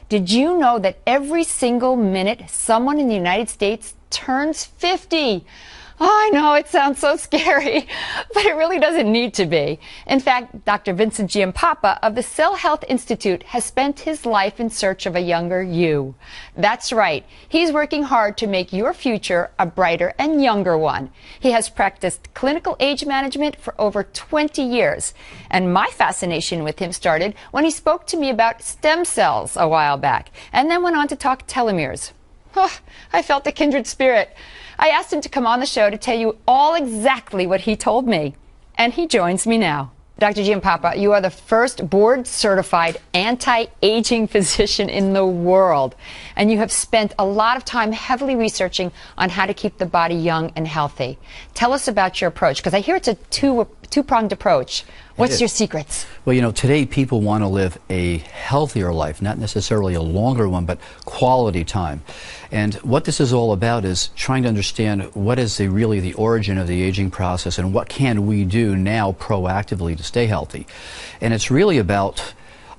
Did you know that every single minute someone in the United States turns 50? Oh, I know it sounds so scary, but it really doesn't need to be. In fact, Dr. Vincent Giampapa of the Cell Health Institute has spent his life in search of a younger you. That's right. He's working hard to make your future a brighter and younger one. He has practiced clinical age management for over 20 years. And my fascination with him started when he spoke to me about stem cells a while back, and then went on to talk telomeres. Oh, I felt a kindred spirit. I asked him to come on the show to tell you all exactly what he told me. And he joins me now. Dr. Giampapa, you are the first board-certified anti-aging physician in the world. And you have spent a lot of time heavily researching on how to keep the body young and healthy. Tell us about your approach, because I hear it's a two-pronged approach. What's your secrets? Well, you know, today people want to live a healthier life, not necessarily a longer one, but quality time. And what this is all about is trying to understand what is really the origin of the aging process and what can we do now proactively to stay healthy. And it's really about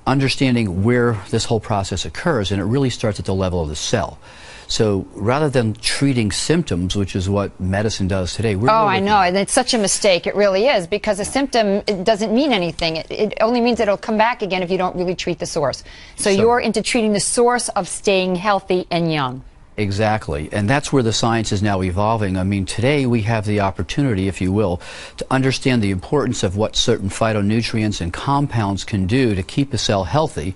understanding where this whole process occurs, and it really starts at the level of the cell. So rather than treating symptoms, which is what medicine does today, we're I know, and it's such a mistake. It really is, because a symptom, it doesn't mean anything. It only means it'll come back again if you don't really treat the source. So you're into treating the source of staying healthy and young. Exactly, and that's where the science is now evolving. I mean, today we have the opportunity, if you will, to understand the importance of what certain phytonutrients and compounds can do to keep a cell healthy.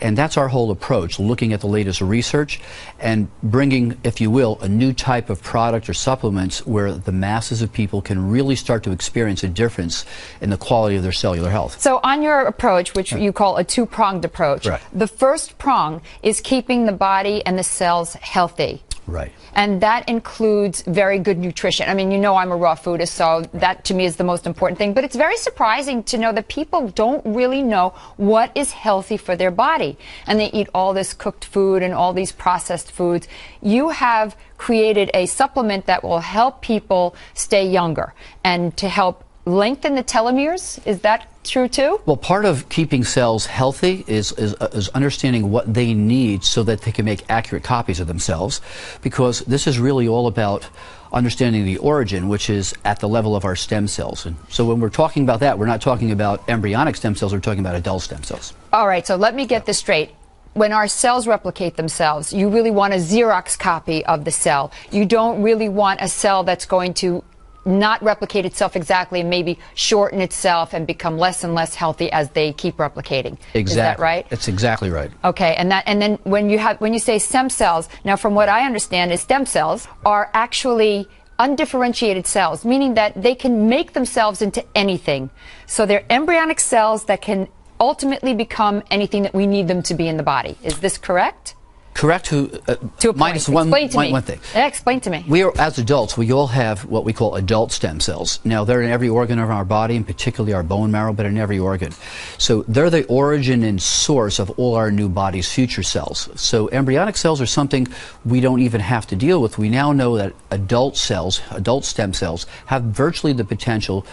And that's our whole approach, looking at the latest research and bringing, if you will, a new type of product or supplements where the masses of people can really start to experience a difference in the quality of their cellular health. So on your approach, which you call a two-pronged approach, the first prong is keeping the body and the cells healthy. Right. And that includes very good nutrition. I mean, you know I'm a raw foodist, so that to me is the most important thing. But it's very surprising to know that people don't really know what is healthy for their body. And they eat all this cooked food and all these processed foods. You have created a supplement that will help people stay younger and to help lengthen the telomeres. Is that true too? Well, part of keeping cells healthy is understanding what they need so that they can make accurate copies of themselves, because this is really all about understanding the origin, which is at the level of our stem cells. And so when we're talking about that, we're not talking about embryonic stem cells, we're talking about adult stem cells. All right, so let me get this straight. When our cells replicate themselves, you really want a Xerox copy of the cell. You don't really want a cell that's going to not replicate itself exactly and maybe shorten itself and become less and less healthy as they keep replicating. Exactly. Is that right? That's exactly right. Okay, and then when you say stem cells, now from what I understand is stem cells are actually undifferentiated cells, meaning that they can make themselves into anything. So they're embryonic cells that can ultimately become anything that we need them to be in the body. Is this correct? Correct to a minus point. one thing. Explain to me. We are, as adults, we all have what we call adult stem cells. Now, they're in every organ of our body, and particularly our bone marrow, but in every organ. So they're the origin and source of all our new body's future cells. So embryonic cells are something we don't even have to deal with. We now know that adult cells, adult stem cells, have virtually the potential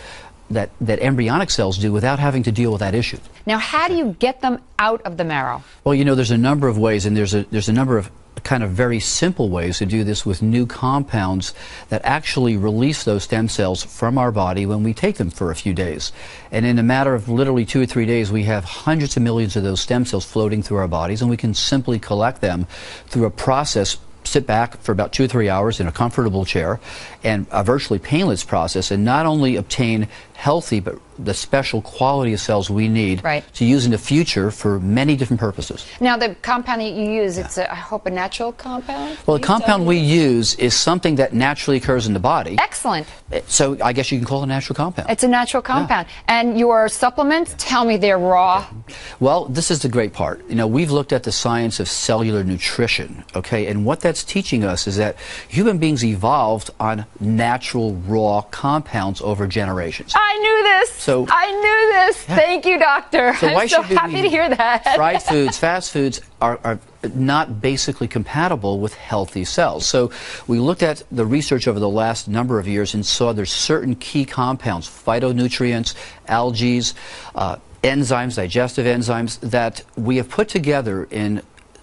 that embryonic cells do without having to deal with that issue. Now, how do you get them out of the marrow? Well, you know, there's a number of ways, and there's a number of kind of very simple ways to do this with new compounds that actually release those stem cells from our body when we take them for a few days. And in a matter of literally 2 or 3 days, we have hundreds of millions of those stem cells floating through our bodies, and we can simply collect them through a process. Sit back for about 2 or 3 hours in a comfortable chair, and a virtually painless process, and not only obtain healthy but the special quality of cells we need to use in the future for many different purposes. Now, the compound that you use, it's I hope a natural compound? Well, the compound we use is something that naturally occurs in the body. Excellent. So I guess you can call it a natural compound. It's a natural compound. Yeah. And your supplements, tell me they're raw. Well, this is the great part. You know, we've looked at the science of cellular nutrition, okay, and what that's teaching us is that human beings evolved on natural raw compounds over generations. I knew this. I knew this. Yeah. Thank you, doctor. So I'm so happy to hear that. Fried foods, fast foods are not basically compatible with healthy cells. So we looked at the research over the last number of years and saw there's certain key compounds, phytonutrients, algae, enzymes, digestive enzymes, that we have put together in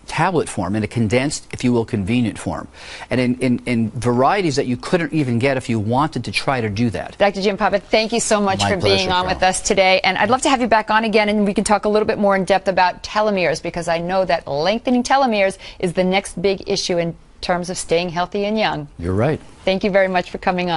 tablet form, in a condensed, if you will, convenient form, and in varieties that you couldn't even get if you wanted to try to do that. Dr. Giampapa, thank you so much My for pleasure, being on Carol. with us today. And I'd love to have you back on again, and we can talk a little bit more in depth about telomeres, because I know that lengthening telomeres is the next big issue in terms of staying healthy and young. You're right. Thank you very much for coming on.